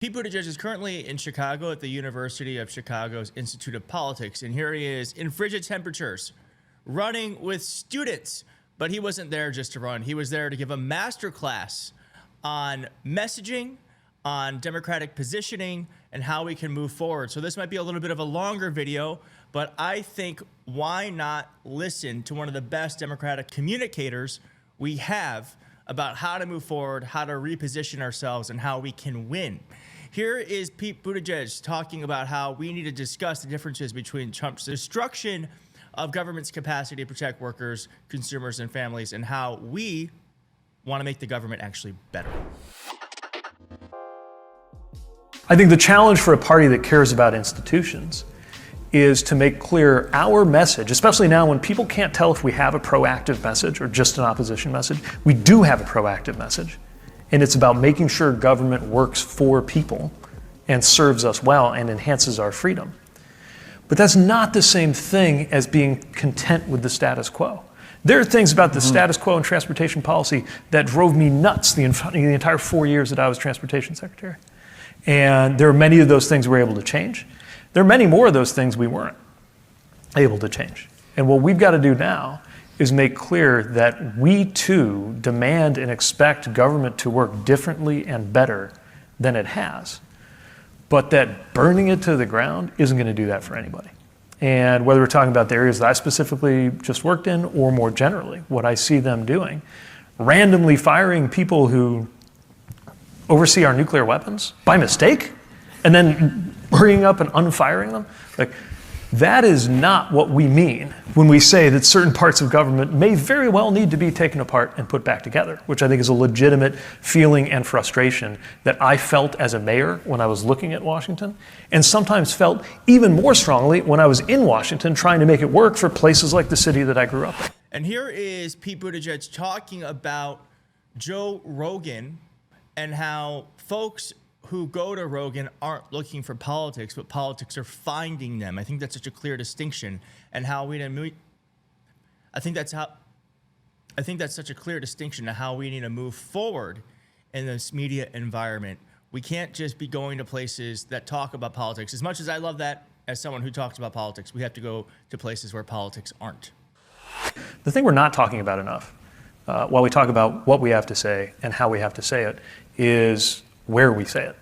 Pete Buttigieg is currently in Chicago at the University of Chicago's Institute of Politics, and here he is in frigid temperatures, running with students. But he wasn't there just to run. He was there to give a master class on messaging, on democratic positioning, and how we can move forward. So this might be a little bit of a longer video, but I think why not listen to one of the best democratic communicators we have about how to move forward, how to reposition ourselves, and how we can win. Here is Pete Buttigieg talking about how we need to discuss the differences between Trump's destruction of government's capacity to protect workers, consumers, and families, and how we want to make the government actually better. I think the challenge for a party that cares about institutions is to make clear our message, especially now when people can't tell if we have a proactive message or just an opposition message. We do have a proactive message, and it's about making sure government works for people and serves us well and enhances our freedom. But that's not the same thing as being content with the status quo. There are things about the status quo in transportation policy that drove me nuts the entire 4 years that I was transportation secretary. And there are many of those things we were able to change. There are many more of those things we weren't able to change. And what we've got to do now is make clear that we too demand and expect government to work differently and better than it has. But that burning it to the ground isn't going to do that for anybody. And whether we're talking about the areas that I specifically just worked in or more generally, what I see them doing, randomly firing people who oversee our nuclear weapons by mistake, and then hurrying up and unfiring them, like, that is not what we mean when we say that certain parts of government may very well need to be taken apart and put back together, which I think is a legitimate feeling and frustration that I felt as a mayor when I was looking at Washington, and sometimes felt even more strongly when I was in Washington trying to make it work for places like the city that I grew up in. And here is Pete Buttigieg talking about Joe Rogan and how folks who go to Rogan aren't looking for politics, but politics are finding them. I think that's such a clear distinction, and how we need. I think that's such a clear distinction to how we need to move forward in this media environment. We can't just be going to places that talk about politics. As much as I love that, as someone who talks about politics, we have to go to places where politics aren't. The thing we're not talking about enough, while we talk about what we have to say and how we have to say it, is where we say it.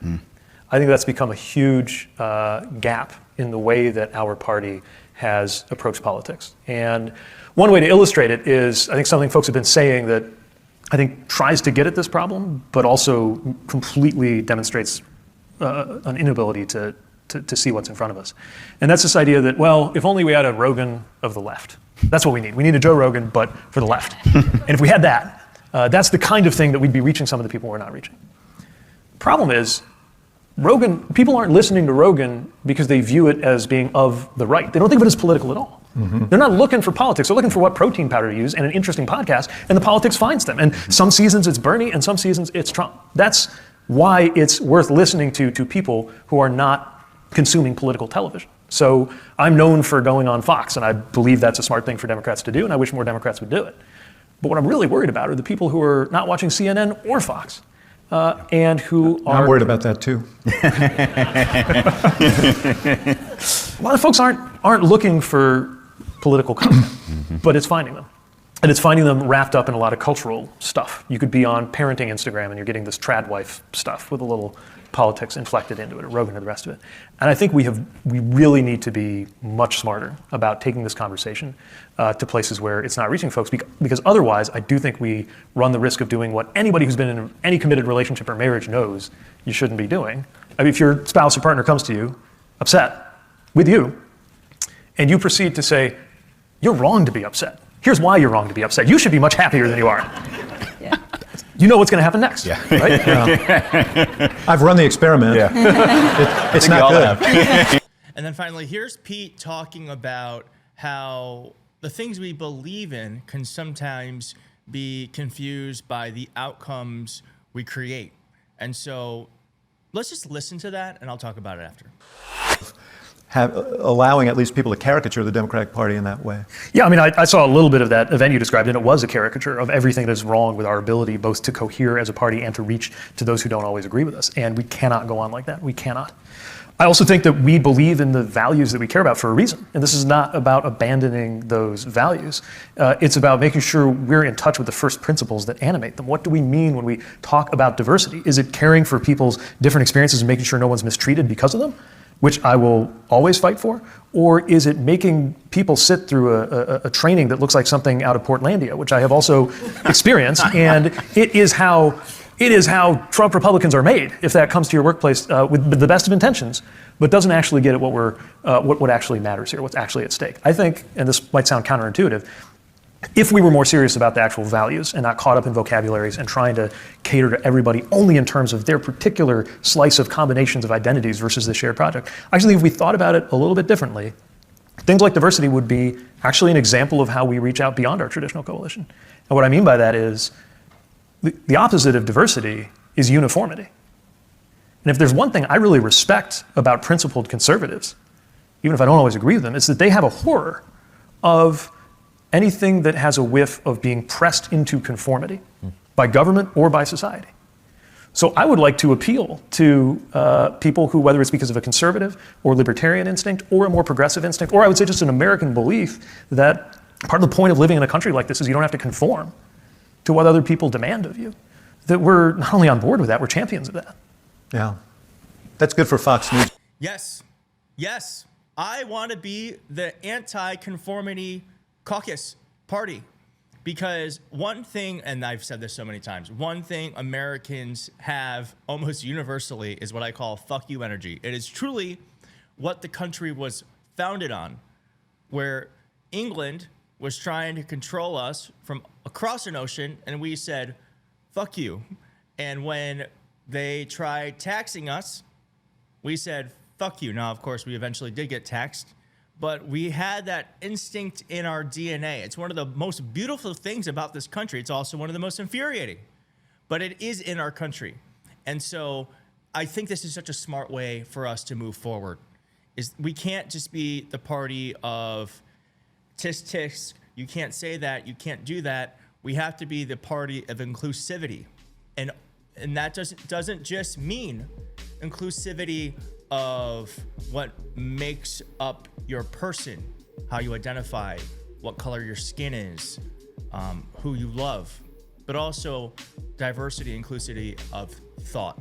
I think that's become a huge gap in the way that our party has approached politics. And one way to illustrate it is, I think, something folks have been saying that I think tries to get at this problem, but also completely demonstrates an inability to see what's in front of us. And that's this idea that, well, if only we had a Rogan of the left. That's what we need. We need a Joe Rogan, but for the left. And if we had that, that's the kind of thing that we'd be reaching some of the people we're not reaching. Problem is, Rogan, people aren't listening to Rogan because they view it as being of the right. They don't think of it as political at all. They're not looking for politics. They're looking for what protein powder to use and an interesting podcast, and the politics finds them. And some seasons it's Bernie, and some seasons it's Trump. That's why it's worth listening to people who are not consuming political television. So I'm known for going on Fox, and I believe that's a smart thing for Democrats to do, and I wish more Democrats would do it. But what I'm really worried about are the people who are not watching CNN or Fox. And who are... I'm worried about that too. A lot of folks aren't looking for political content, but it's finding them. And it's finding them wrapped up in a lot of cultural stuff. You could be on parenting Instagram and you're getting this trad wife stuff with a little politics inflected into it, or Rogan and the rest of it. And I think we really need to be much smarter about taking this conversation to places where it's not reaching folks, because otherwise I do think we run the risk of doing what anybody who's been in any committed relationship or marriage knows you shouldn't be doing. I mean, if your spouse or partner comes to you upset with you, and you proceed to say, you're wrong to be upset. Here's why you're wrong to be upset. You should be much happier than you are. Yeah. You know what's going to happen next, right? I've run the experiment. It's not good. And then finally, here's Pete talking about how the things we believe in can sometimes be confused by the outcomes we create. And so let's just listen to that, and I'll talk about it after. allowing at least people to caricature the Democratic Party in that way. Yeah, I mean, I saw a little bit of that event you described, and it was a caricature of everything that is wrong with our ability both to cohere as a party and to reach to those who don't always agree with us. And we cannot go on like that. We cannot. I also think that we believe in the values that we care about for a reason. And this is not about abandoning those values. It's about making sure we're in touch with the first principles that animate them. What do we mean when we talk about diversity? Is it caring for people's different experiences and making sure no one's mistreated because of them, which I will always fight for? Or is it making people sit through a training that looks like something out of Portlandia, which I have also experienced, and it is how Trump Republicans are made, if that comes to your workplace with the best of intentions, but doesn't actually get at what actually matters here, what's actually at stake. I think, and this might sound counterintuitive, if we were more serious about the actual values and not caught up in vocabularies and trying to cater to everybody only in terms of their particular slice of combinations of identities versus the shared project, I actually think if we thought about it a little bit differently, things like diversity would be actually an example of how we reach out beyond our traditional coalition. And what I mean by that is the opposite of diversity is uniformity. And if there's one thing I really respect about principled conservatives, even if I don't always agree with them, it's that they have a horror of anything that has a whiff of being pressed into conformity by government or by society. So I would like to appeal to people who, whether it's because of a conservative or libertarian instinct or a more progressive instinct, or I would say just an American belief that part of the point of living in a country like this is you don't have to conform to what other people demand of you, that we're not only on board with that, we're champions of that. Yeah. That's good for Fox News. Yes. Yes. I want to be the anti-conformity caucus party, because one thing, and I've said this so many times, one thing Americans have almost universally is what I call fuck you energy. It is truly what the country was founded on, where England was trying to control us from across an ocean, and we said, fuck you. And when they tried taxing us, we said, fuck you. Now, of course, we eventually did get taxed, but we had that instinct in our DNA. It's one of the most beautiful things about this country. It's also one of the most infuriating, but it is in our country. And so I think this is such a smart way for us to move forward. Is we can't just be the party of tisk tisk, you can't say that, you can't do that. We have to be the party of inclusivity. And that doesn't just mean inclusivity of what makes up your person, how you identify, what color your skin is, who you love, but also diversity, inclusivity of thought.